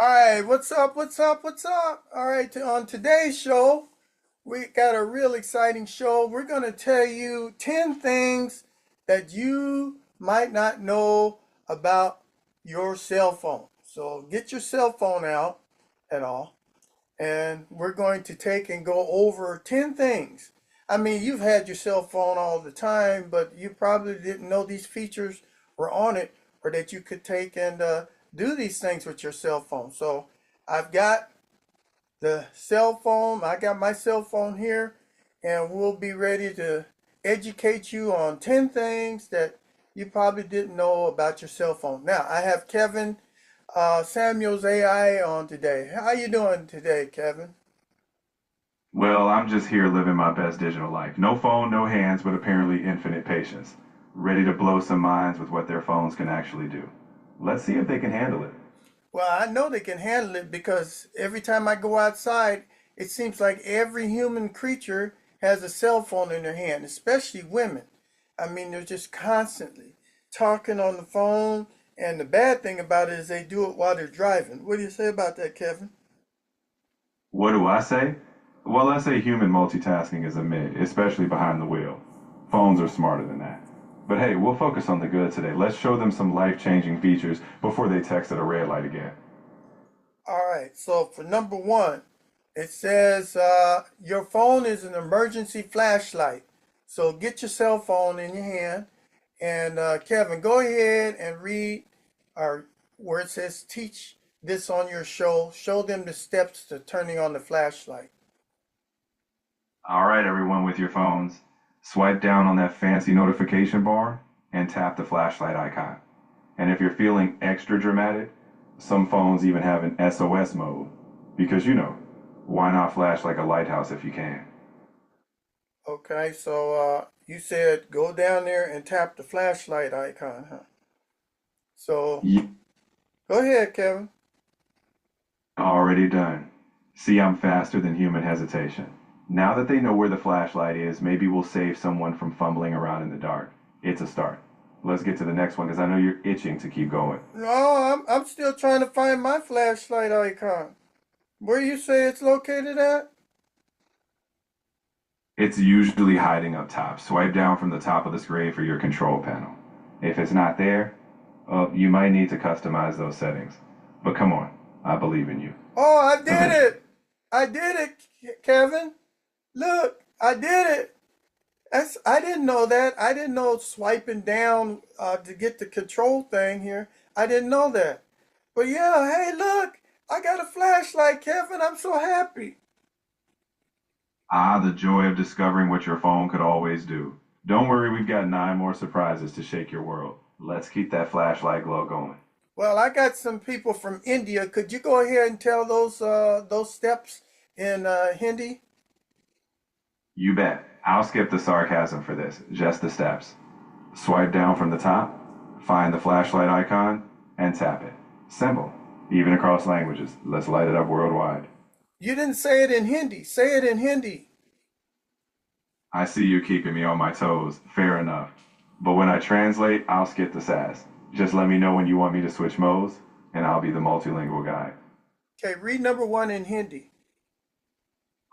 All right, what's up? What's up? What's up? All right, on today's show, we got a real exciting show. We're going to tell you 10 things that you might not know about your cell phone. So get your cell phone out at all, and we're going to take and go over 10 things. I mean, you've had your cell phone all the time, but you probably didn't know these features were on it or that you could take and do these things with your cell phone. So I've got the cell phone, I got my cell phone here, and we'll be ready to educate you on 10 things that you probably didn't know about your cell phone. Now, I have Kevin Samuel's AI on today. How you doing today, Kevin? Well, I'm just here living my best digital life. No phone, no hands, but apparently infinite patience. Ready to blow some minds with what their phones can actually do. Let's see if they can handle it. Well, I know they can handle it because every time I go outside, it seems like every human creature has a cell phone in their hand, especially women. I mean, they're just constantly talking on the phone, and the bad thing about it is they do it while they're driving. What do you say about that, Kevin? What do I say? Well, I say human multitasking is a myth, especially behind the wheel. Phones are smarter than that. But hey, we'll focus on the good today. Let's show them some life-changing features before they text at a red light again. All right, so for number one, it says your phone is an emergency flashlight. So get your cell phone in your hand. And Kevin, go ahead and read where it says teach this on your show. Show them the steps to turning on the flashlight. All right, everyone with your phones, swipe down on that fancy notification bar and tap the flashlight icon. And if you're feeling extra dramatic, some phones even have an SOS mode. Because why not flash like a lighthouse if you can? Okay, so you said go down there and tap the flashlight icon, huh? So Yeah, go ahead, Kevin. already done. See, I'm faster than human hesitation. Now that they know where the flashlight is, maybe we'll save someone from fumbling around in the dark. It's a start. Let's get to the next one because I know you're itching to keep going. No, I'm still trying to find my flashlight icon. Where you say it's located at? It's usually hiding up top. Swipe down from the top of the screen for your control panel. If it's not there, well, you might need to customize those settings. But come on, I believe in you. Oh, I did Eventually. it! I did it, Kevin. Look, I did it. I didn't know that. I didn't know swiping down to get the control thing here. I didn't know that. But yeah, hey, look, I got a flashlight, Kevin. I'm so happy. Ah, the joy of discovering what your phone could always do. Don't worry, we've got 9 more surprises to shake your world. Let's keep that flashlight glow going. Well, I got some people from India. Could you go ahead and tell those steps in Hindi? You bet. I'll skip the sarcasm for this, just the steps. Swipe down from the top, find the flashlight icon, and tap it. Simple. Even across languages. Let's light it up worldwide. You didn't say it in Hindi. Say it in Hindi. I see you keeping me on my toes. Fair enough. But when I translate, I'll skip the sass. Just let me know when you want me to switch modes, and I'll be the multilingual guide. Okay, read number one in Hindi.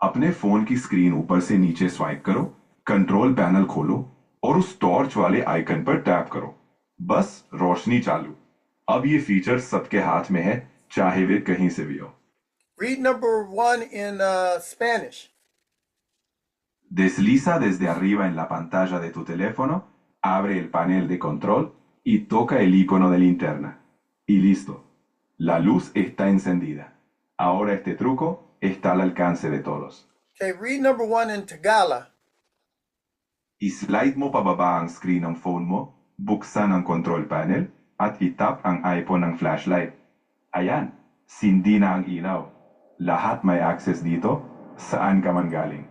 अपने phone की screen ऊपर से नीचे swipe करो, control panel खोलो और उस torch वाले आइकन पर टैप करो। बस रोशनी चालू। अब ये फीचर सबके हाथ में है, चाहे वे कहीं से भी हो। Read number one in Spanish. Desliza desde arriba en la pantalla de tu teléfono, abre el panel de control y toca el icono de linterna. Y listo. La luz está encendida. Ahora este truco está al alcance de todos. Okay, read number one in Tagala. I-slide mo pababa ang screen ng phone mo, buksan ang control panel, at itap ang icon ng flashlight. Ayan, sindi na ang ilaw. Lahat may access dito, saan ka man galing.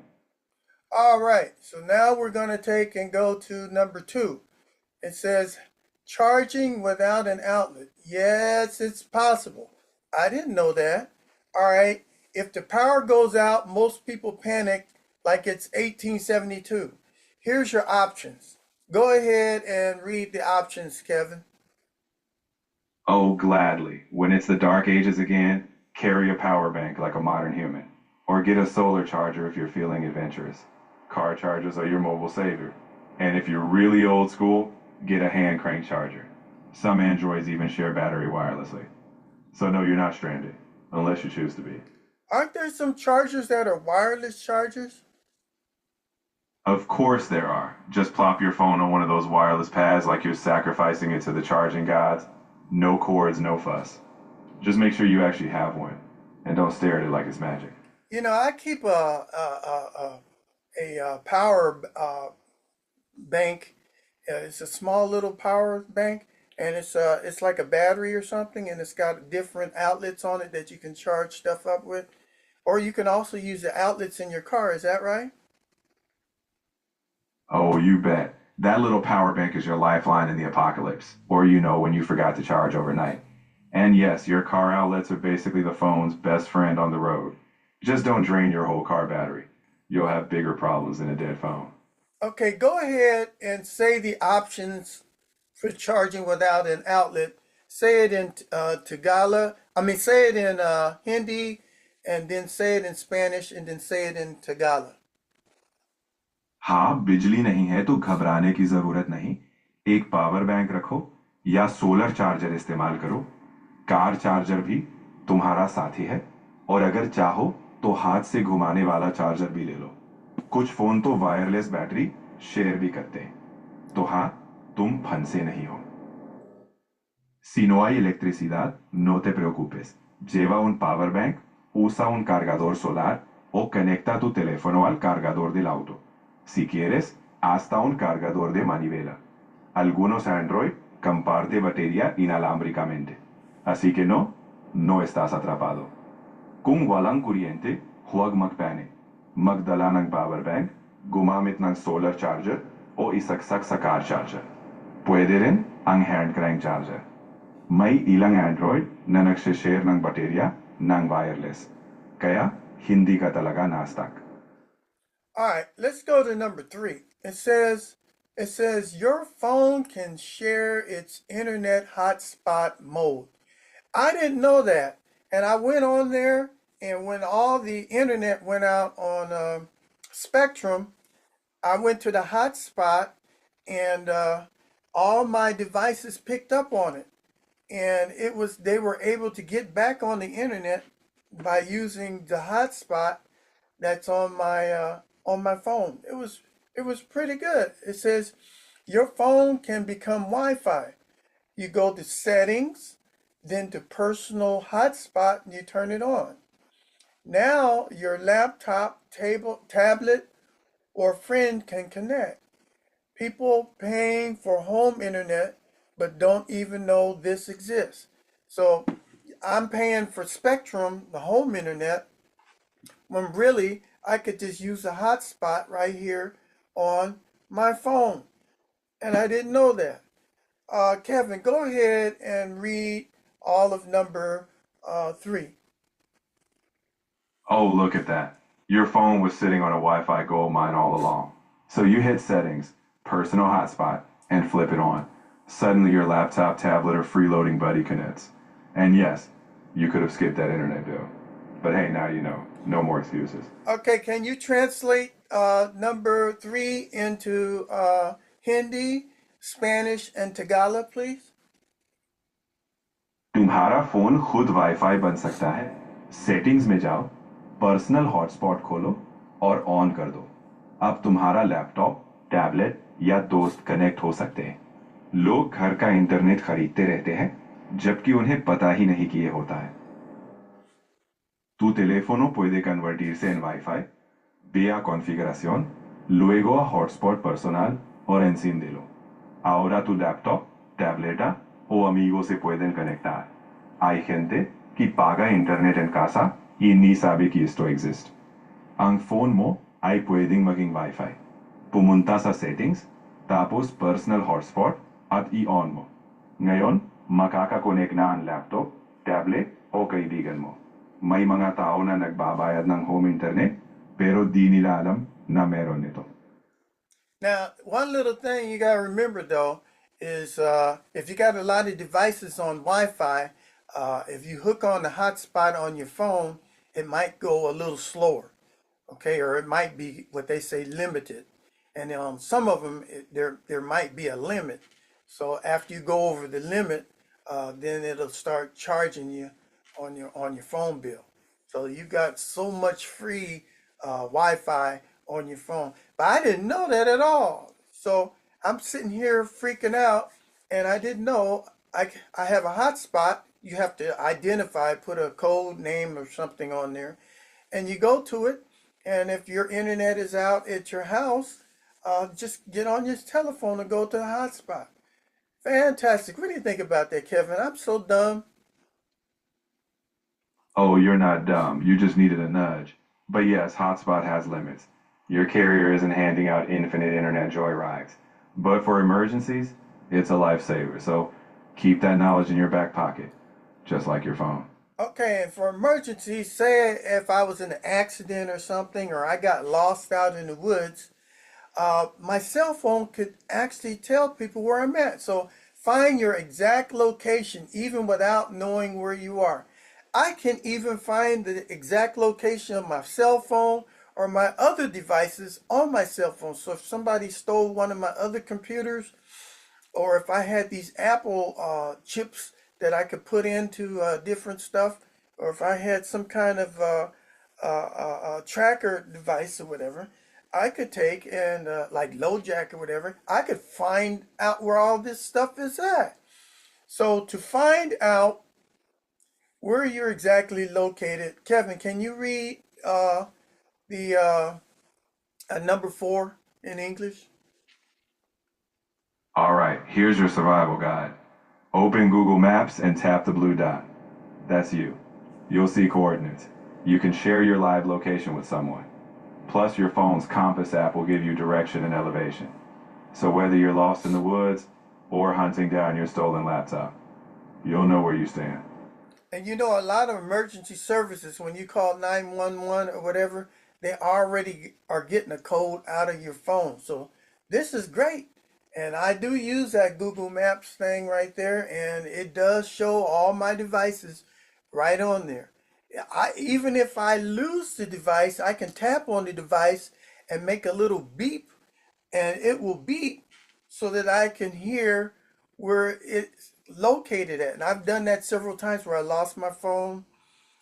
All right, so now we're going to take and go to number two. It says charging without an outlet. Yes, it's possible. I didn't know that. All right, if the power goes out, most people panic like it's 1872. Here's your options. Go ahead and read the options, Kevin. Oh, gladly. When it's the dark ages again, carry a power bank like a modern human. Or get a solar charger if you're feeling adventurous. Car chargers are your mobile savior. And if you're really old school, get a hand crank charger. Some Androids even share battery wirelessly. So no, you're not stranded, unless you choose to be. Aren't there some chargers that are wireless chargers? Of course there are. Just plop your phone on one of those wireless pads like you're sacrificing it to the charging gods. No cords, no fuss. Just make sure you actually have one, and don't stare at it like it's magic. You know, I keep a power bank. It's a small little power bank, and it's like a battery or something, and it's got different outlets on it that you can charge stuff up with. Or you can also use the outlets in your car. Is that right? Oh, you bet. That little power bank is your lifeline in the apocalypse, or when you forgot to charge overnight. And yes, your car outlets are basically the phone's best friend on the road. Just don't drain your whole car battery. You'll have bigger problems than a dead phone. Okay, go ahead and say the options for charging without an outlet. Say it in Tagalog. I mean, say it in Hindi, and then say it in Spanish, and then say it in Tagalog. हाँ, बिजली नहीं है तो घबराने की जरूरत नहीं। एक पावर बैंक रखो या सोलर चार्जर इस्तेमाल करो। कार चार्जर भी तुम्हारा साथी है, और अगर चाहो तो हाथ से घुमाने वाला चार्जर भी ले लो। कुछ फोन तो वायरलेस बैटरी शेयर भी करते हैं। तो हाँ, तुम फंसे नहीं हो। Si no hay electricidad, no te preocupes. Lleva un power bank, usa un cargador solar o conecta tu teléfono al cargador del auto. Si quieres, hasta un cargador de manivela. Algunos Android comparte batería inalámbricamente. Así que no, no estás atrapado. Kung walang kuryente, huwag magpanic. Magdala ng power bank, gumamit ng solar charger o isaksak sa car charger. Pwede rin ang hand crank charger. May ilang Android na nagsishare ng baterya ng wireless. Kaya hindi ka talaga na-stuck. All right, let's go to number 3. It says your phone can share its internet hotspot mode. I didn't know that, and I went on there, and when all the internet went out on Spectrum, I went to the hotspot, and all my devices picked up on it, and they were able to get back on the internet by using the hotspot that's on my phone. It was pretty good. It says your phone can become Wi-Fi. You go to settings, then to personal hotspot, and you turn it on. Now your laptop, tablet, or friend can connect. People paying for home internet but don't even know this exists. So I'm paying for Spectrum, the home internet, when really I could just use a hotspot right here on my phone. And I didn't know that. Kevin, go ahead and read all of number 3. Oh, look at that. Your phone was sitting on a Wi-Fi gold mine all along. So you hit settings, personal hotspot, and flip it on. Suddenly your laptop, tablet, or freeloading buddy connects. And yes, you could have skipped that internet bill. But hey, now you know. No more excuses. Okay, can you translate number 3 into Hindi, Spanish, and Tagalog, please? तुम्हारा phone खुद wifi बन सकता है। Settings में जाओ, personal hotspot खोलो और on कर दो। अब तुम्हारा लैपटॉप, टैबलेट या दोस्त कनेक्ट हो सकते हैं। लोग घर का इंटरनेट खरीदते रहते हैं, जबकि उन्हें पता ही नहीं कि ये होता है। Tu teléfono puede convertirse en Wi-Fi, vea configuración, luego a hotspot personal o encíndelo. Ahora tu laptop, tableta o amigo se pueden conectar. Hay gente que paga internet en casa y ni sabe que esto existe. Ang phone mo ay pwedeng maging Wi-Fi. Pumunta sa settings, tapos personal hotspot at i-on mo. Ngayon, makakakonek na ang laptop, tablet o kaibigan mo. May mga tao na nagbabayad ng home internet, pero di nila alam na meron nito. Now, one little thing you got to remember though is if you got a lot of devices on Wi-Fi, if you hook on the hotspot on your phone, it might go a little slower, okay, or it might be what they say limited, and some of them there might be a limit. So after you go over the limit, then it'll start charging you on your phone bill. So you got so much free Wi-Fi on your phone, but I didn't know that at all. So I'm sitting here freaking out, and I didn't know I have a hotspot. You have to identify, put a code name or something on there, and you go to it. And if your internet is out at your house, just get on your telephone and go to the hotspot. Fantastic. What do you think about that, Kevin? I'm so dumb. Oh, you're not dumb. You just needed a nudge. But yes, Hotspot has limits. Your carrier isn't handing out infinite internet joyrides. But for emergencies, it's a lifesaver. So keep that knowledge in your back pocket, just like your phone. Okay, and for emergencies, say if I was in an accident or something, or I got lost out in the woods, my cell phone could actually tell people where I'm at. So find your exact location even without knowing where you are. I can even find the exact location of my cell phone or my other devices on my cell phone. So if somebody stole one of my other computers, or if I had these Apple chips that I could put into different stuff, or if I had some kind of tracker device or whatever, I could take and like LoJack or whatever, I could find out where all this stuff is at. So to find out where you're exactly located, Kevin, can you read the number 4 in English? All right, here's your survival guide. Open Google Maps and tap the blue dot. That's you. You'll see coordinates. You can share your live location with someone. Plus, your phone's compass app will give you direction and elevation. So whether you're lost in the woods or hunting down your stolen laptop, you'll know where you stand. And you know, a lot of emergency services, when you call 911 or whatever, they already are getting a code out of your phone. So this is great. And I do use that Google Maps thing right there, and it does show all my devices right on there. Even if I lose the device, I can tap on the device and make a little beep, and it will beep so that I can hear where it's located at. And I've done that several times where I lost my phone,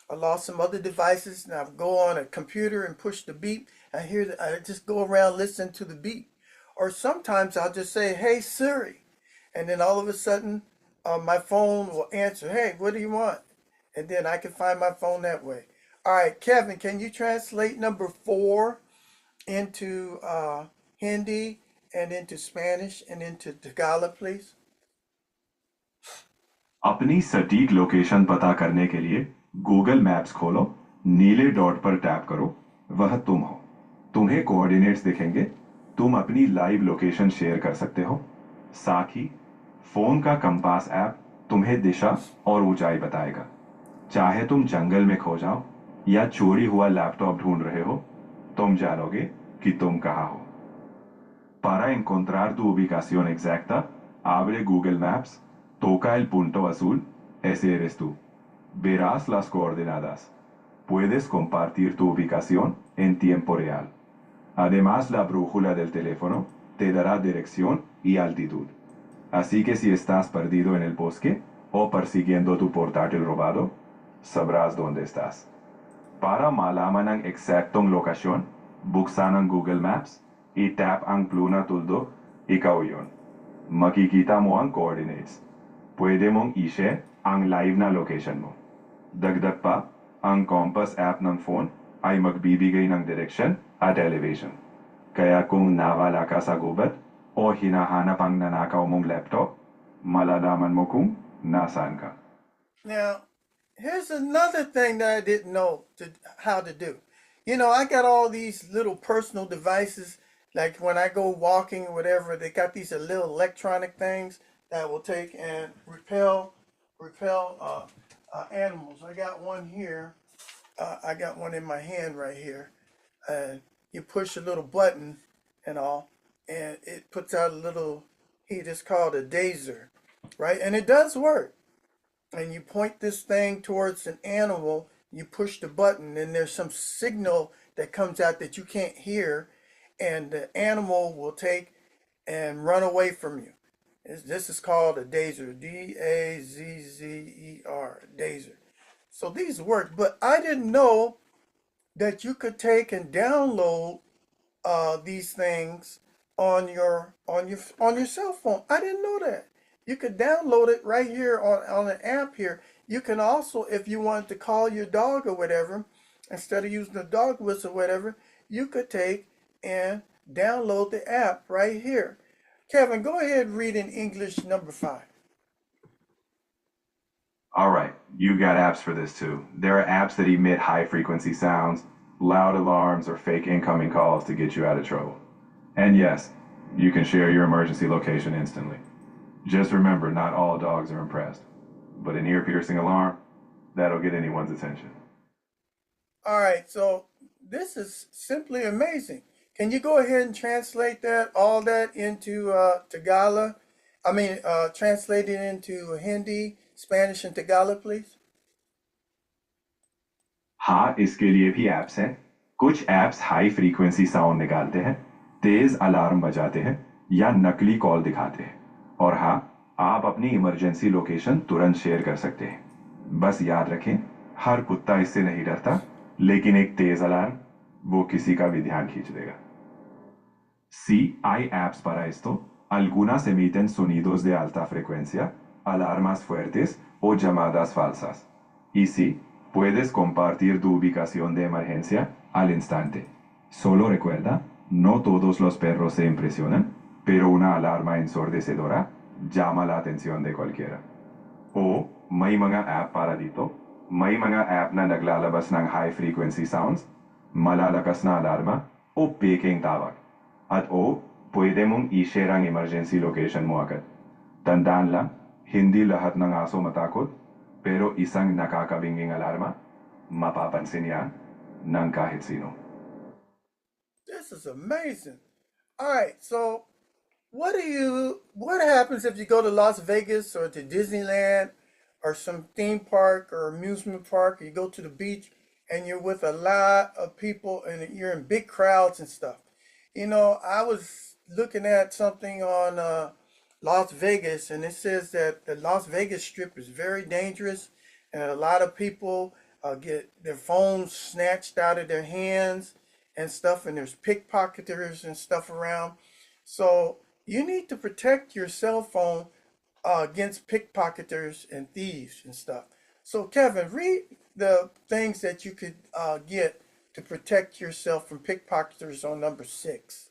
I lost some other devices, and I go on a computer and push the beep. I just go around listening to the beep. Or sometimes I'll just say, "Hey Siri," and then all of a sudden, my phone will answer, "Hey, what do you want?" And then I can find my phone that way. All right, Kevin, can you translate number 4 into Hindi and into Spanish and into Tagalog, please? अपनी सटीक location पता करने के लिए Google maps खोलो, नीले dot पर tap करो, वह तुम हो। तुम्हें कोऑर्डिनेट्स दिखेंगे, तुम अपनी लाइव लोकेशन शेयर कर सकते हो। साथ ही फोन का कंपास ऐप तुम्हें दिशा और ऊंचाई बताएगा। चाहे तुम जंगल में खो जाओ या चोरी हुआ लैपटॉप ढूंढ रहे हो, तुम जानोगे कि तुम कहाँ हो। Para encontrar tu ubicación exacta, abre Google Maps, toca el punto azul, ese eres tú. Verás las coordenadas. Puedes compartir tu ubicación en tiempo real. Además, la brújula del teléfono te dará dirección y altitud. Así que si estás perdido en el bosque o persiguiendo tu portátil robado, sabrás dónde estás. Para malaman ang eksaktong lokasyon, buksan ang Google Maps, i-tap ang pluna tuldo, ikaw yun. Makikita mo ang coordinates. Pwede mong i-share ang live na location mo. Dagdag pa, ang compass app ng phone ay magbibigay ng direction at elevation. Kaya kung nawala ka sa gubat o hinahanap ang nanakaw mong laptop, malalaman mo kung nasaan ka. Now, here's another thing that I didn't know how to do. You know, I got all these little personal devices, like when I go walking or whatever, they got these little electronic things that will take and repel animals. I got one here. I got one in my hand right here. And you push a little button and all, and it puts out a little heat. It's called a dazer, right? And it does work. And you point this thing towards an animal, you push the button, and there's some signal that comes out that you can't hear, and the animal will take and run away from you. This is called a dazer, D-A-Z-Z-E-R, dazer. So these work, but I didn't know that you could take and download these things on your cell phone. I didn't know that. You could download it right here on an app here. You can also, if you wanted to call your dog or whatever, instead of using the dog whistle or whatever, you could take and download the app right here. Kevin, go ahead and read in English number 5. All right, you've got apps for this too. There are apps that emit high frequency sounds, loud alarms, or fake incoming calls to get you out of trouble. And yes, you can share your emergency location instantly. Just remember, not all dogs are impressed. But an ear-piercing alarm, that'll get anyone's attention. All right, so this is simply amazing. Can you go ahead and translate all that into Tagalog? Translate it into Hindi, Spanish, and Tagalog, please? हाँ, इसके लिए भी apps हैं। कुछ apps high frequency sound निकालते हैं, तेज alarm बजाते हैं या नकली कॉल दिखाते हैं। और हाँ, आप अपनी इमरजेंसी लोकेशन तुरंत शेयर कर सकते हैं। बस याद रखें, हर कुत्ता इससे नहीं डरता, लेकिन एक तेज अलार्म वो किसी का भी ध्यान खींच देगा। Si hay apps para esto, algunas emiten sonidos de alta frecuencia, alarmas fuertes o llamadas falsas. Y sí, puedes compartir tu ubicación de emergencia al instante. Solo recuerda, no todos los perros se impresionan, pero una alarma ensordecedora llama la atención de cualquiera. O may mga app para dito. May mga app na naglalabas ng high frequency sounds, malalakas na alarma o peking tawag. At pwede mong i-share ang emergency location mo agad. Tandaan lang, hindi lahat ng aso matakot, pero isang nakakabinging alarma, mapapansin yan ng kahit sino. This is amazing. All right, so what happens if you go to Las Vegas or to Disneyland or some theme park or amusement park, or you go to the beach and you're with a lot of people and you're in big crowds and stuff? I was looking at something on Las Vegas, and it says that the Las Vegas Strip is very dangerous, and a lot of people get their phones snatched out of their hands and stuff, and there's pickpocketers and stuff around. So you need to protect your cell phone against pickpocketers and thieves and stuff. So Kevin, read the things that you could get to protect yourself from pickpocketers on number 6.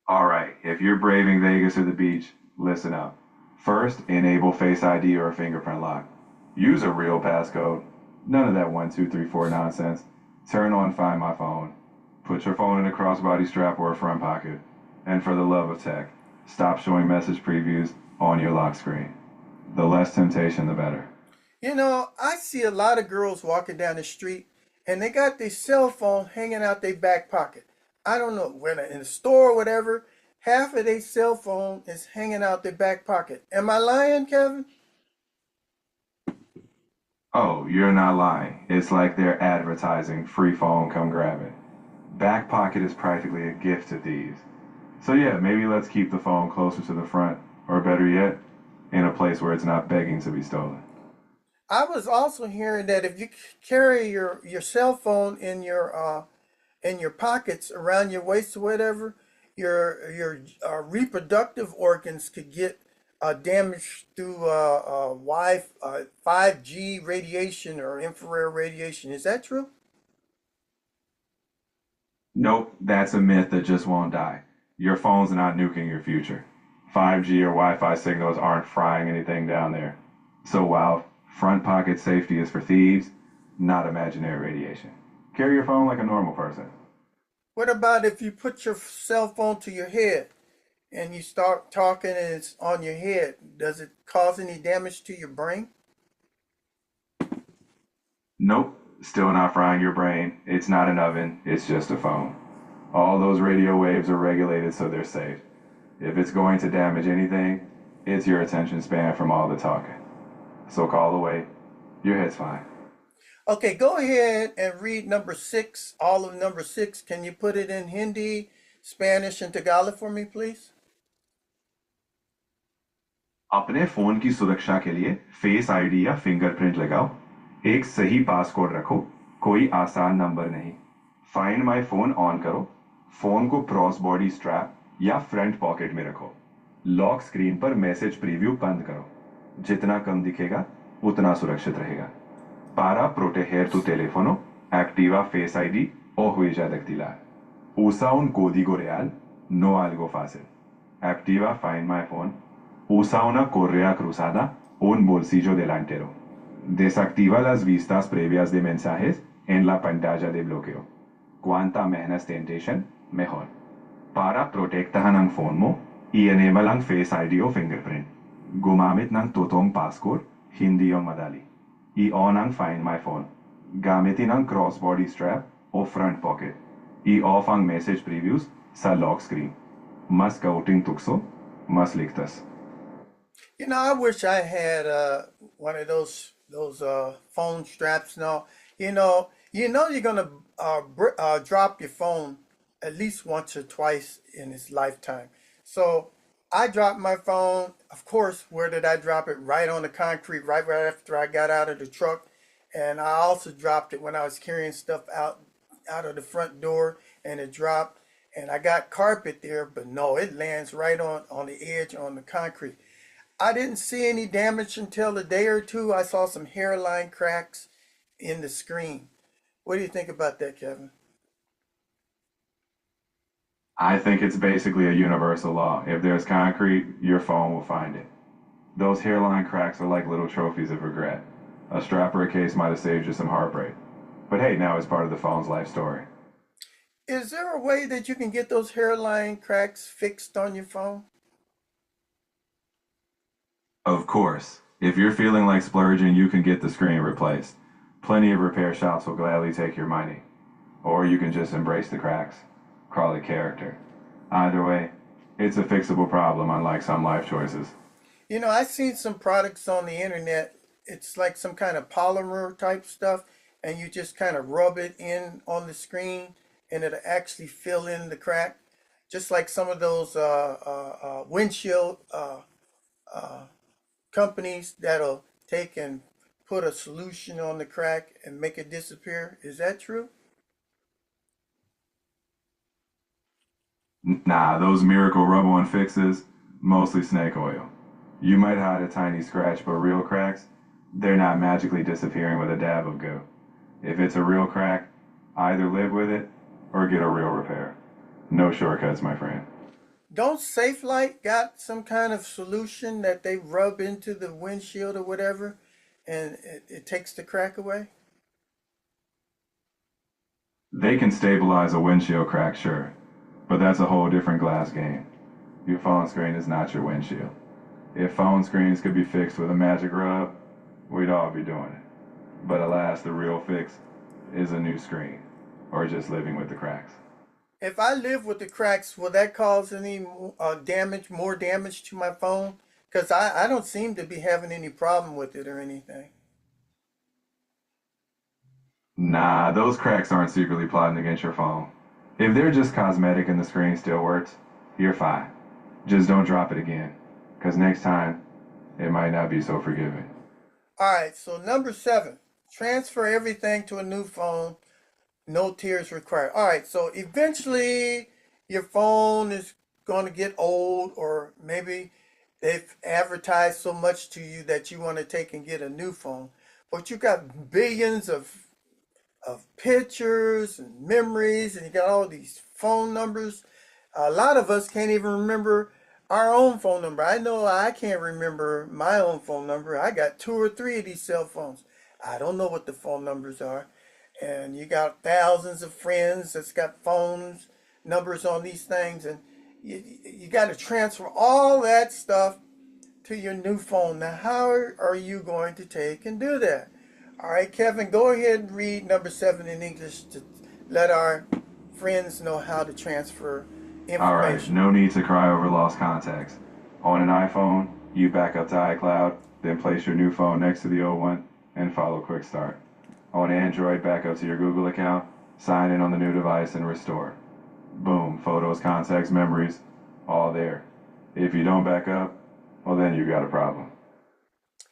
All right, if you're braving Vegas or the beach, listen up. First, enable Face ID or a fingerprint lock. Use a real passcode. None of that 1, 2, 3, 4 nonsense. Turn on Find My Phone. Put your phone in a crossbody strap or a front pocket. And for the love of tech, stop showing message previews on your lock screen. The less temptation, the better. I see a lot of girls walking down the street and they got their cell phone hanging out their back pocket. I don't know, when in the store or whatever, half of their cell phone is hanging out their back pocket. Am I lying, Kevin? Oh, you're not lying. It's like they're advertising free phone, come grab it. Back pocket is practically a gift to thieves. So yeah, maybe let's keep the phone closer to the front, or better yet, in a place where it's not begging to be stolen. I was also hearing that if you carry your cell phone in your pockets around your waist or whatever, your reproductive organs could get damaged through 5G radiation or infrared radiation. Is that true? Nope, that's a myth that just won't die. Your phone's not nuking your future. 5G or Wi-Fi signals aren't frying anything down there. So while front pocket safety is for thieves, not imaginary radiation. Carry your phone like a normal person. What about if you put your cell phone to your head and you start talking and it's on your head? Does it cause any damage to your brain? Nope, still not frying your brain. It's not an oven, it's just a phone. All those radio waves are regulated so they're safe. If it's going to damage anything, it's your attention span from all the talking. So call away. Your head's fine. Okay, go ahead and read number 6, all of number 6. Can you put it in Hindi, Spanish, and Tagalog for me, please? अपने phone की सुरक्षा के लिए face ID या fingerprint लगाओ। एक सही passcode रखो। कोई आसान नंबर नहीं। फाइंड माय फोन ऑन करो। फोन को क्रॉस बॉडी स्ट्रैप या फ्रंट पॉकेट में रखो। लॉक स्क्रीन पर मैसेज प्रीव्यू बंद करो। जितना कम दिखेगा उतना सुरक्षित रहेगा। Para proteger tu teléfono, activa Face ID o huella dactilar. Usa un código real, no algo fácil. Activa Find My Phone. Usa una correa cruzada o un bolsillo delantero. Desactiva las vistas previas de mensajes en la pantalla de bloqueo. Cuanta menos temptation, mejor. Para protektahan ang phone mo, i-enable ang Face ID o fingerprint. Gumamit ng totoong passcode, hindi yung madali. I-on ang Find My Phone. Gamitin ang crossbody strap o front pocket. I-off ang message previews sa lock screen. Mas kauting tukso, mas ligtas. You know, I wish I had one of those phone straps now. You know you're gonna drop your phone at least once or twice in its lifetime. So I dropped my phone. Of course, where did I drop it? Right on the concrete, right after I got out of the truck. And I also dropped it when I was carrying stuff out of the front door, and it dropped. And I got carpet there, but no, it lands right on the edge on the concrete. I didn't see any damage until a day or two. I saw some hairline cracks in the screen. What do you think about that, Kevin? I think it's basically a universal law. If there's concrete, your phone will find it. Those hairline cracks are like little trophies of regret. A strap or a case might have saved you some heartbreak. But hey, now it's part of the phone's life story. Is there a way that you can get those hairline cracks fixed on your phone? Of course, if you're feeling like splurging, you can get the screen replaced. Plenty of repair shops will gladly take your money. Or you can just embrace the cracks. Call it character. Either way, it's a fixable problem, unlike some life choices. You know, I've seen some products on the internet. It's like some kind of polymer type stuff, and you just kind of rub it in on the screen, and it'll actually fill in the crack, just like some of those windshield uh, companies that'll take and put a solution on the crack and make it disappear. Is that true? Nah, those miracle rub-on fixes, mostly snake oil. You might hide a tiny scratch, but real cracks, they're not magically disappearing with a dab of goo. If it's a real crack, either live with it or get a real repair. No shortcuts, my friend. Don't SafeLight got some kind of solution that they rub into the windshield or whatever, and it takes the crack away? They can stabilize a windshield crack, sure, but that's a whole different glass game. Your phone screen is not your windshield. If phone screens could be fixed with a magic rub, we'd all be doing it. But alas, the real fix is a new screen, or just living with the cracks. If I live with the cracks, will that cause any damage, more damage to my phone? Because I don't seem to be having any problem with it or anything. Nah, those cracks aren't secretly plotting against your phone. If they're just cosmetic and the screen still works, you're fine. Just don't drop it again, because next time, it might not be so forgiving. All right, so number 7, transfer everything to a new phone. No tears required. All right, so eventually your phone is going to get old, or maybe they've advertised so much to you that you want to take and get a new phone. But you got billions of pictures and memories, and you got all these phone numbers. A lot of us can't even remember our own phone number. I know I can't remember my own phone number. I got 2 or 3 of these cell phones. I don't know what the phone numbers are. And you got thousands of friends that's got phones numbers on these things, and you got to transfer all that stuff to your new phone. Now, how are you going to take and do that? All right, Kevin, go ahead and read number 7 in English to let our friends know how to transfer All right, information. no need to cry over lost contacts. On an iPhone, you back up to iCloud, then place your new phone next to the old one, and follow Quick Start. On Android, back up to your Google account, sign in on the new device, and restore. Boom, photos, contacts, memories, all there. If you don't back up, well, then you've got a problem.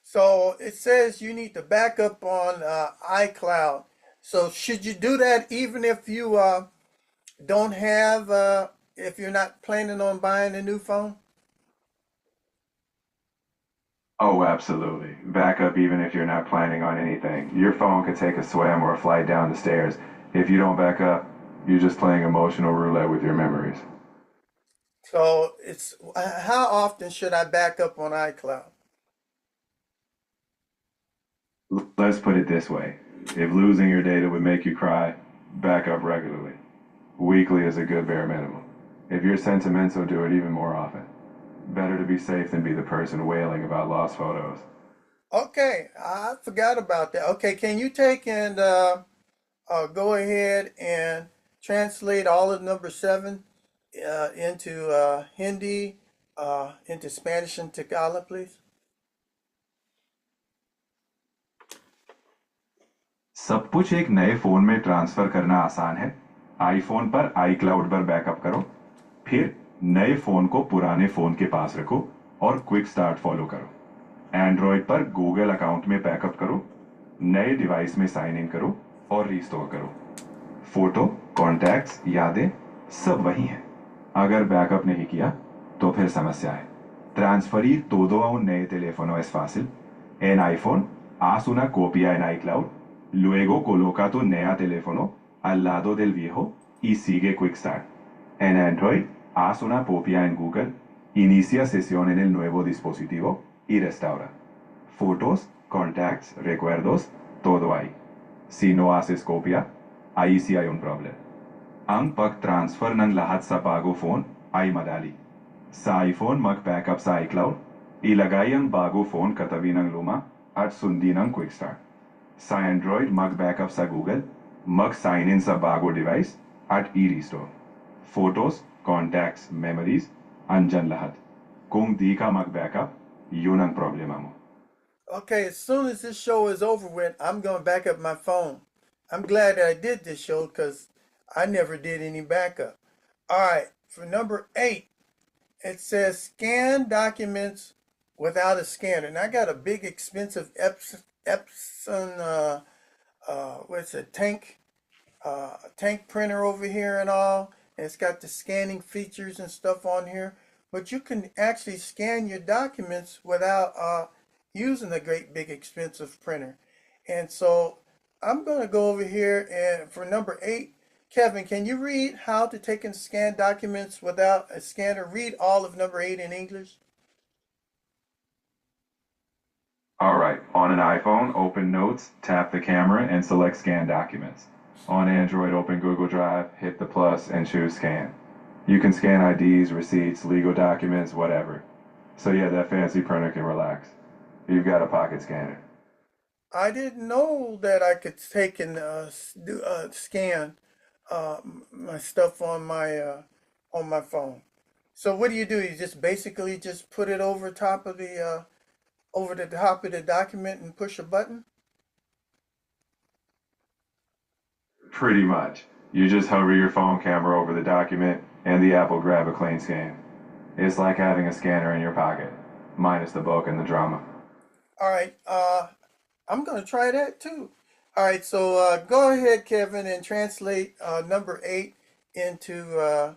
So it says you need to back up on iCloud. So should you do that even if you don't have, if you're not planning on buying a new phone? Oh, absolutely. Back up even if you're not planning on anything. Your phone could take a swim or a flight down the stairs. If you don't back up, you're just playing emotional roulette with your memories. So it's how often should I back up on iCloud? Let's put it this way. If losing your data would make you cry, back up regularly. Weekly is a good bare minimum. If you're sentimental, do it even more often. Better to be safe than be the person wailing about lost photos. Okay, I forgot about that. Okay, can you take and go ahead and translate all of number seven into Hindi, into Spanish and Tagalog, please? सब कुछ एक नए phone में transfer करना आसान है। IPhone पर iCloud पर बैकअप करो, फिर नए फोन को पुराने फोन के पास रखो और क्विक स्टार्ट फॉलो करो। एंड्रॉयड पर गूगल अकाउंट में बैकअप करो, नए डिवाइस में साइन इन करो और रिस्टोर करो। फोटो, कॉन्टैक्ट्स, यादें सब वही हैं। अगर बैकअप नहीं किया तो फिर समस्या है। Transferir todo a un nuevo teléfono es fácil. En iPhone, haz una copia en iCloud, luego coloca tu nuevo teléfono al lado del viejo y sigue Quick Start. En Android, haz una copia en Google, inicia sesión en el nuevo dispositivo y restaura. Fotos, contacts, recuerdos, todo ahí. Si no haces copia, ahí sí hay un problema. Ang pag-transfer ng lahat sa bago phone ay madali. Sa iPhone, mag-backup sa iCloud, ilagay ang bago phone katabi ng luma at sundin ang Quick Start. Sa Android, mag-backup sa Google, mag-sign in sa bago device at i-restore. Photos, contacts, memories, andyan lahat. Kung di ka mag-backup, yun ang problema mo. Okay, as soon as this show is over with, I'm going to back up my phone. I'm glad that I did this show because I never did any backup. All right, for number 8, it says scan documents without a scanner. And I got a big, expensive Epson, what's it, tank printer over here and all. And it's got the scanning features and stuff on here. But you can actually scan your documents without using a great big expensive printer. And so I'm going to go over here and for number 8, Kevin, can you read how to take and scan documents without a scanner? Read all of number 8 in English. All right, on an iPhone, open Notes, tap the camera, and select Scan Documents. On Android, open Google Drive, hit the plus, and choose Scan. You can scan IDs, receipts, legal documents, whatever. So yeah, that fancy printer can relax. You've got a pocket scanner. I didn't know that I could take and scan my stuff on my phone. So what do? You just basically just put it over the top of the document and push a button? Pretty much. You just hover your phone camera over the document, and the app will grab a clean scan. It's like having a scanner in your pocket, minus the bulk and the drama. All right, I'm gonna try that too. All right, so go ahead, Kevin, and translate number 8 into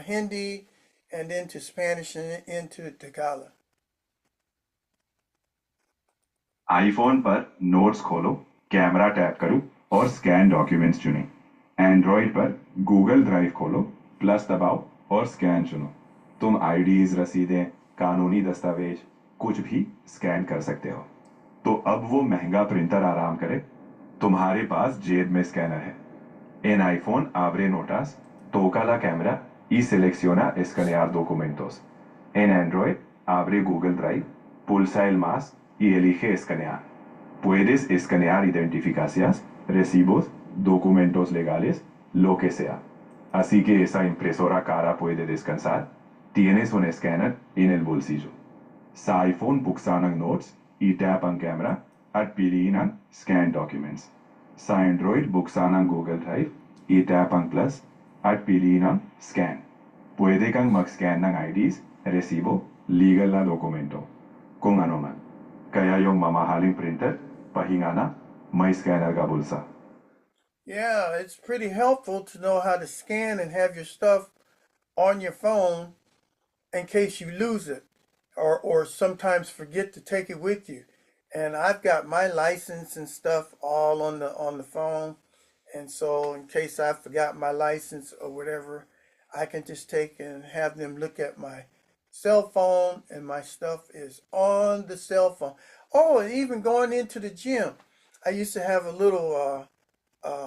Hindi and into Spanish and into Tagalog. IPhone पर notes खोलो, camera tap करो और scan documents चुनें। Android पर Google drive खोलो, plus दबाओ और scan चुनो। तुम आईडीज, रसीदें, कानूनी दस्तावेज कुछ भी स्कैन कर सकते हो। तो अब वो महंगा प्रिंटर आराम करे, तुम्हारे पास जेब में स्कैनर है। En iPhone abre notas, toca la cámara y selecciona escanear documentos. En Android abre Google Drive, pulsa el más y elige escanear. Puedes escanear identificaciones, recibos, documentos legales, lo que sea. Así que esa impresora cara puede descansar. Tienes un escáner en el bolsillo. Sa iPhone buksan ang notes, i-tap ang camera, at piliin ang scan documents. Sa Android buksan ang Google Drive, i-tap ang plus, at piliin ang scan. Pwede kang mag-scan ng IDs, resibo, legal na dokumento. Kung ano man. Kaya yung mamahaling printer, pahinga na, may scanner ka bulsa. Yeah, it's pretty helpful to know how to scan and have your stuff on your phone in case you lose it or sometimes forget to take it with you. And I've got my license and stuff all on the phone. And so in case I forgot my license or whatever, I can just take and have them look at my cell phone and my stuff is on the cell phone. Oh, and even going into the gym, I used to have a little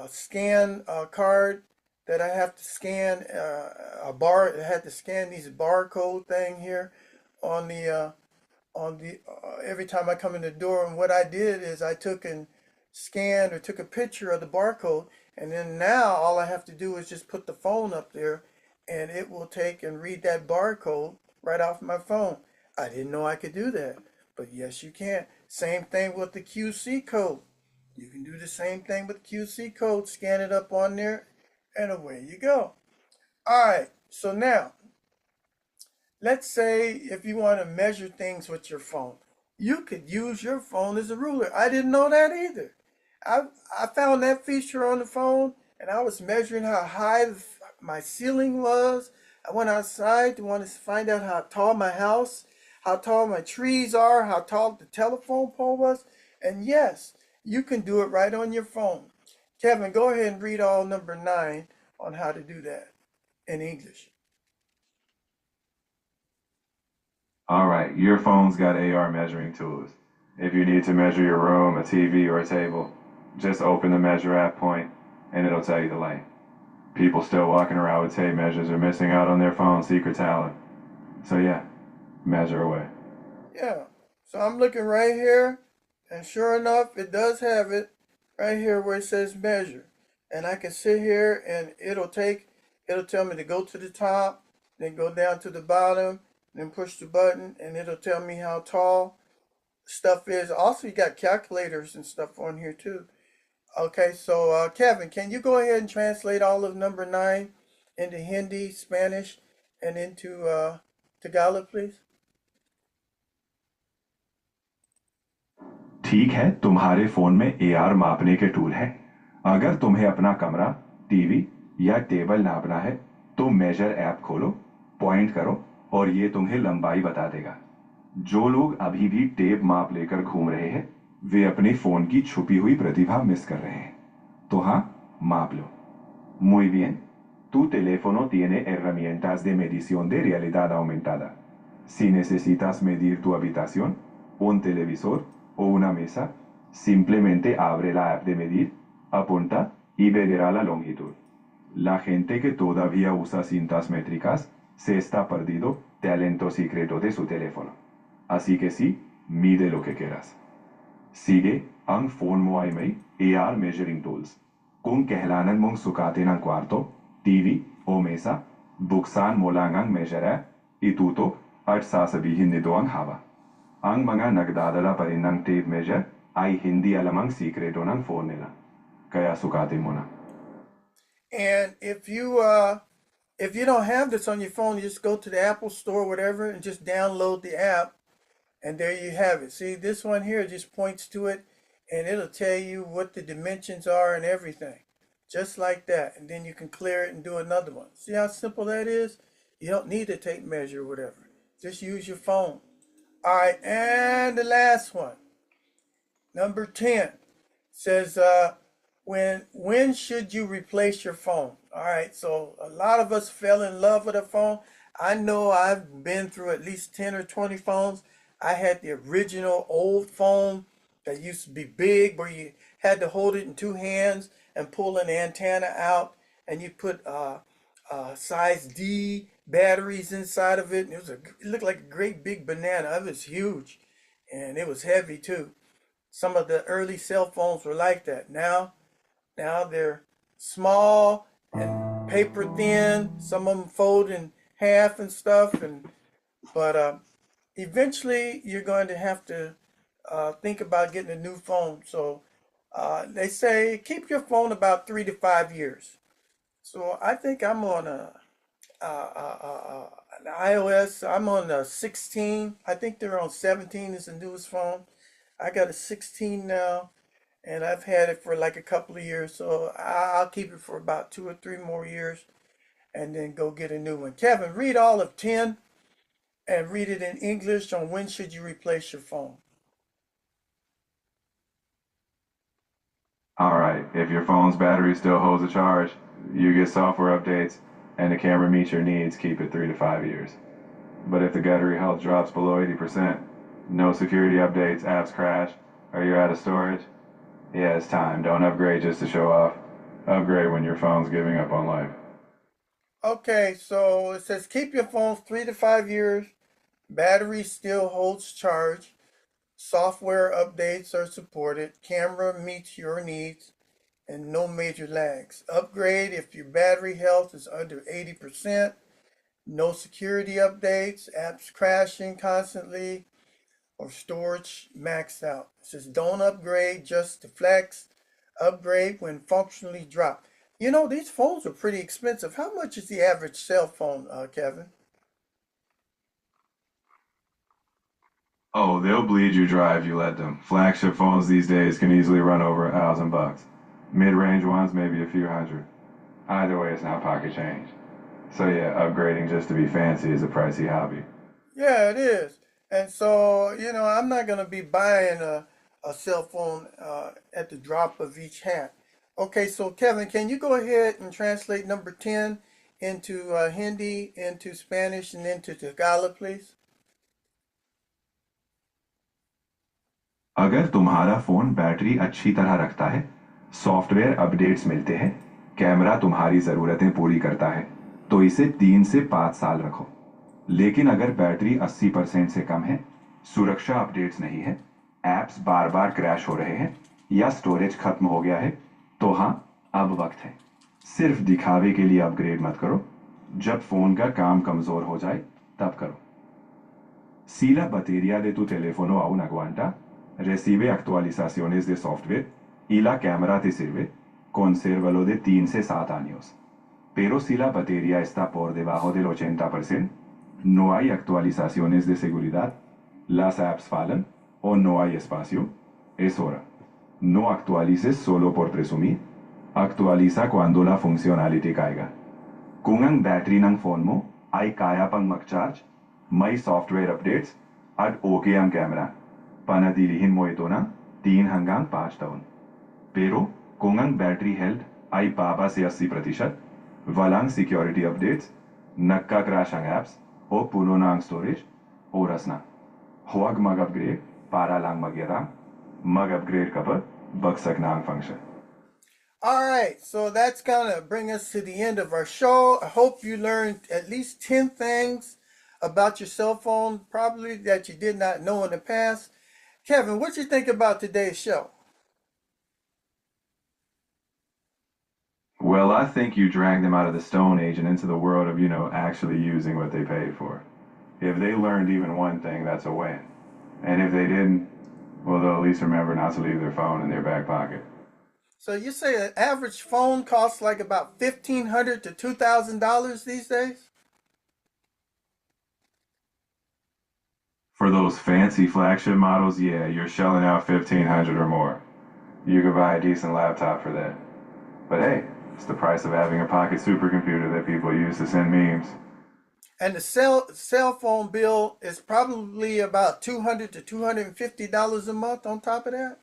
scan card that I have to scan a bar. I had to scan these barcode thing here on the every time I come in the door. And what I did is I took and scanned or took a picture of the barcode, and then now all I have to do is just put the phone up there, and it will take and read that barcode right off my phone. I didn't know I could do that, but yes, you can. Same thing with the QC code. You can do the same thing with QC code, scan it up on there, and away you go. All right, so now, let's say if you want to measure things with your phone, you could use your phone as a ruler. I didn't know that either. I, I found that feature on the phone, and I was measuring how high my ceiling was. I went outside to want to find out how tall my house, how tall my trees are, how tall the telephone pole was. And yes, you can do it right on your phone. Kevin, go ahead and read all number 9 on how to do that in English. All right, your phone's got AR measuring tools. If you need to measure your room, a TV, or a table, just open the Measure app point, and it'll tell you the length. People still walking around with tape measures are missing out on their phone's secret talent. So yeah, measure away. Yeah, so I'm looking right here, and sure enough, it does have it right here where it says measure. And I can sit here and it'll tell me to go to the top, then go down to the bottom, then push the button, and it'll tell me how tall stuff is. Also, you got calculators and stuff on here too. Okay, so Kevin, can you go ahead and translate all of number 9 into Hindi, Spanish, and into Tagalog, please? ठीक है, तुम्हारे phone में AR मापने के tool हैं। अगर तुम्हें अपना कमरा, टीवी या टेबल नापना है, तो मेजर ऐप खोलो, पॉइंट करो और ये तुम्हें लंबाई बता देगा। जो लोग अभी भी टेप माप लेकर घूम रहे हैं, वे अपने फोन की छुपी हुई प्रतिभा मिस कर रहे हैं। तो हाँ, माप लो। Muy bien. Tu teléfono tiene herramientas de medición de realidad aumentada. Si necesitas medir tu habitación, un televisor o una mesa, simplemente abre la app de medir, apunta y verá la longitud. La gente que todavía usa cintas métricas se está perdiendo talento secreto de su teléfono. Así que sí, mide lo que quieras. Sige ang phone mo ay may AR measuring tools. Kung kailangan mong sukatin ang kwarto, TV o mesa, buksan mo lang ang measure app, itutok at sasabihin nito ang haba. Ang mga nagdadala pa rin ng tape measure ay hindi alam ang sikreto ng phone nila. Kaya sukatin mo na. And if you don't have this on your phone, you just go to the Apple Store, whatever, and just download the app, and there you have it. See, this one here just points to it, and it'll tell you what the dimensions are and everything, just like that. And then you can clear it and do another one. See how simple that is? You don't need to take measure or whatever. Just use your phone. All right, and the last one, number 10, says when should you replace your phone? All right, so a lot of us fell in love with a phone. I know I've been through at least 10 or 20 phones. I had the original old phone that used to be big, where you had to hold it in 2 hands and pull an antenna out, and you put size D batteries inside of it. And it looked like a great big banana. It was huge, and it was heavy too. Some of the early cell phones were like that. Now they're small and paper thin. Some of them fold in half and stuff. But eventually, you're going to have to think about getting a new phone. So they say keep your phone about 3 to 5 years. So I think I'm on an iOS. I'm on a 16. I think they're on 17 is the newest phone. I got a 16 now, and I've had it for like a couple of years. So I'll keep it for about 2 or 3 more years, and then go get a new one. Kevin, read all of 10 and read it in English on when should you replace your phone. All right, if your phone's battery still holds a charge, you get software updates, and the camera meets your needs, keep it 3 to 5 years. But if the battery health drops below 80%, no security updates, apps crash, or you're out of storage, yeah, it's time. Don't upgrade just to show off. Upgrade when your phone's giving up on life. Okay, so it says keep your phone 3 to 5 years. Battery still holds charge. Software updates are supported. Camera meets your needs and no major lags. Upgrade if your battery health is under 80%. No security updates, apps crashing constantly, or storage maxed out. It says don't upgrade just to flex. Upgrade when functionally dropped. You know, these phones are pretty expensive. How much is the average cell phone, Kevin? Oh, they'll bleed you dry if you let them. Flagship phones these days can easily run over $1,000. Mid-range ones, maybe a few hundred. Either way, it's not pocket change. So yeah, upgrading just to be fancy is a pricey hobby. Yeah, it is. And so, I'm not going to be buying a cell phone at the drop of each hat. Okay, so Kevin, can you go ahead and translate number 10 into Hindi, into Spanish, and into Tagalog, please? अगर तुम्हारा phone battery अच्छी तरह रखता है, software updates मिलते हैं, camera तुम्हारी जरूरतें पूरी करता है, तो इसे 3 से 5 साल रखो। लेकिन अगर बैटरी 80% से कम है, सुरक्षा अपडेट्स नहीं है, एप्स बार बार क्रैश हो रहे हैं, या स्टोरेज खत्म हो गया है, तो हाँ, अब वक्त है। सिर्फ दिखावे के लिए अपग्रेड मत करो। जब फोन का काम कमजोर हो जाए, तब करो। Si la batería de tu teléfono aún aguanta, recibe actualizaciones de software y la cámara te sirve, consérvalo de 3 से 7 años. Pero si la batería está por debajo del 80%, no hay actualizaciones de seguridad, las apps fallan o no hay espacio, es hora. No actualices solo por presumir. Actualiza cuando la functionality caiga. Kung ang battery ng phone mo ay kaya pang mag-charge, may software updates, at okay ang camera, panatilihin mo ito ng 3 hanggang 5 taon. Pero kung ang battery health ay baba sa 80%, walang security updates, nagka-crash ang apps, o puno na ang storage, oras na. Huwag mag-upgrade para lang magyarang. Mag-upgrade ka pa, bagsak na ang function. All right, so that's going to bring us to the end of our show. I hope you learned at least 10 things about your cell phone, probably that you did not know in the past. Kevin, what you think about today's show? Well, I think you dragged them out of the Stone Age and into the world of, actually using what they paid for. If they learned even one thing, that's a win. And if they didn't, well, they'll at least remember not to leave their phone in their back pocket. So you say an average phone costs like about $1,500 to $2,000 these days? For those fancy flagship models, yeah, you're shelling out 1,500 or more. You could buy a decent laptop for that. But hey, it's the price of having a pocket supercomputer that people use to send memes. And the cell phone bill is probably about $200 to $250 a month on top of that.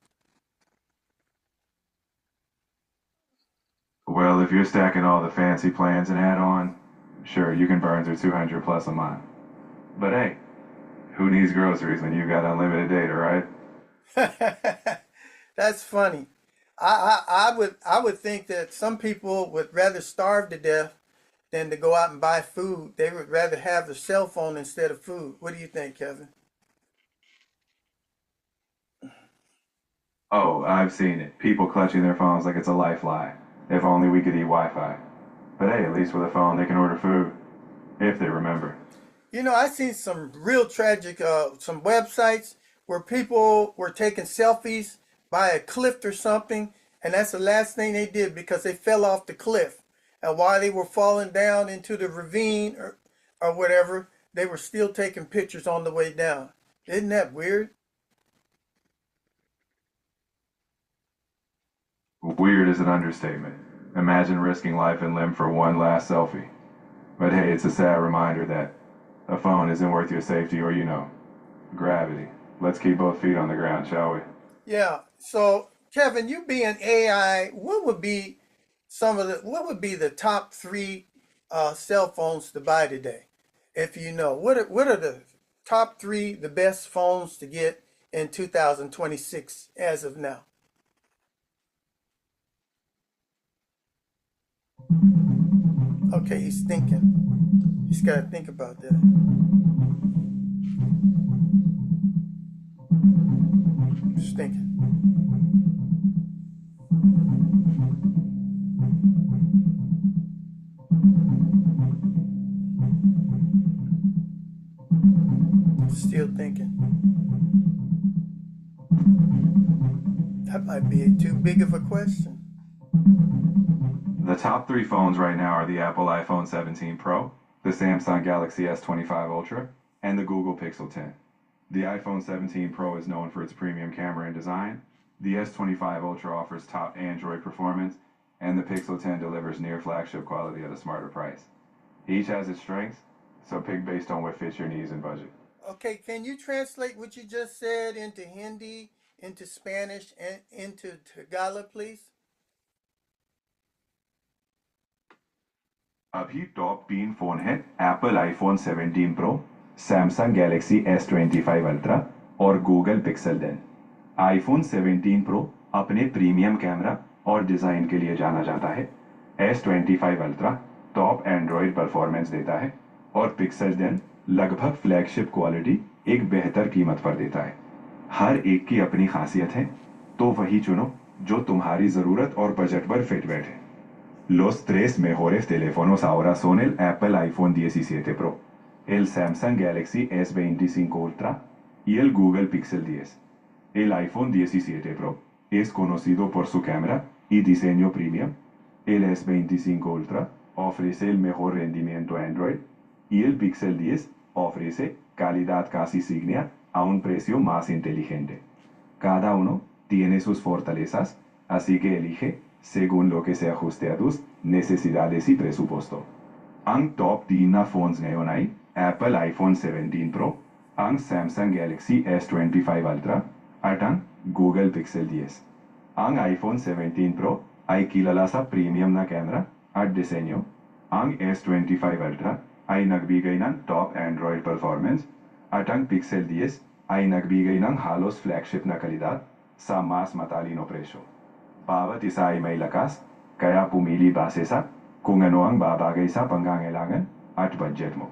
Well, if you're stacking all the fancy plans and add-on, sure, you can burn through 200 plus a month. But hey, who needs groceries when you've got unlimited data, right? That's funny. I would think that some people would rather starve to death than to go out and buy food. They would rather have the cell phone instead of food. What do you think, Kevin? Oh, I've seen it. People clutching their phones like it's a lifeline. If only we could eat Wi-Fi. But hey, at least with a phone, they can order food if they remember. You know, I seen some real tragic, some websites where people were taking selfies by a cliff or something, and that's the last thing they did because they fell off the cliff. And while they were falling down into the ravine or whatever, they were still taking pictures on the way down. Isn't that weird? Weird is an understatement. Imagine risking life and limb for one last selfie. But hey, it's a sad reminder that a phone isn't worth your safety or, gravity. Let's keep both feet on the ground, shall we? Yeah. So, Kevin, you being AI, what would be the top three cell phones to buy today? If you know, what are the top three the best phones to get in 2026 as of now? Okay, he's thinking. He's got to think about that. Just thinking. Still thinking. That might be too big of a question. The top three phones right now are the Apple iPhone 17 Pro, the Samsung Galaxy S25 Ultra, and the Google Pixel 10. The iPhone 17 Pro is known for its premium camera and design, the S25 Ultra offers top Android performance, and the Pixel 10 delivers near flagship quality at a smarter price. Each has its strengths, so pick based on what fits your needs and budget. Okay, can you translate what you just said into Hindi, into Spanish, and into Tagalog, please? अभी top तीन phone है Apple iPhone 17 pro, Samsung Galaxy S25 ultra और Google pixel 10। IPhone 17 pro अपने premium camera और design के लिए जाना जाता है। S25 ultra top Android performance देता है और पिक्सल 10 लगभग फ्लैगशिप क्वालिटी एक बेहतर कीमत पर देता है। हर एक की अपनी खासियत है, तो वही चुनो जो तुम्हारी जरूरत और बजट पर फिट बैठे। Los tres mejores teléfonos ahora son el Apple iPhone 17 Pro, el Samsung Galaxy S25 Ultra y el Google Pixel 10. El iPhone 17 Pro es conocido por su cámara y diseño premium. El S25 Ultra ofrece el mejor rendimiento Android y el Pixel 10 ofrece calidad casi signia a un precio más inteligente. Cada uno tiene sus fortalezas, así que elige según lo que se ajuste a tus necesidades y presupuesto. Ang top 10 na phones ngayon ay Apple iPhone 17 Pro, ang Samsung Galaxy S25 Ultra, at ang Google Pixel 10. Ang iPhone 17 Pro ay kilala sa premium na camera at disenyo. Ang S25 Ultra ay nagbigay ng top Android performance at ang Pixel 10 ay nagbigay ng halos flagship na kalidad sa mas matalino presyo. Bawat isa ay may lakas, kaya pumili base sa kung ano ang babagay sa pangangailangan at budget mo.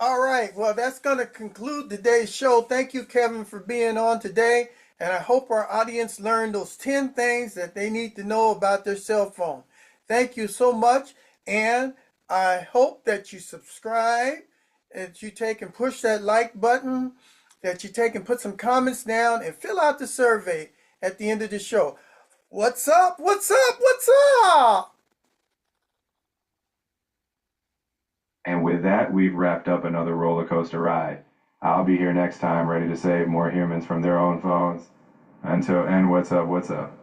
All right, well, that's going to conclude today's show. Thank you, Kevin, for being on today. And I hope our audience learned those 10 things that they need to know about their cell phone. Thank you so much. And I hope that you subscribe, that you take and push that like button, that you take and put some comments down and fill out the survey at the end of the show. What's up? What's up? What's up? And with that, we've wrapped up another roller coaster ride. I'll be here next time ready to save more humans from their own phones. And what's up? What's up?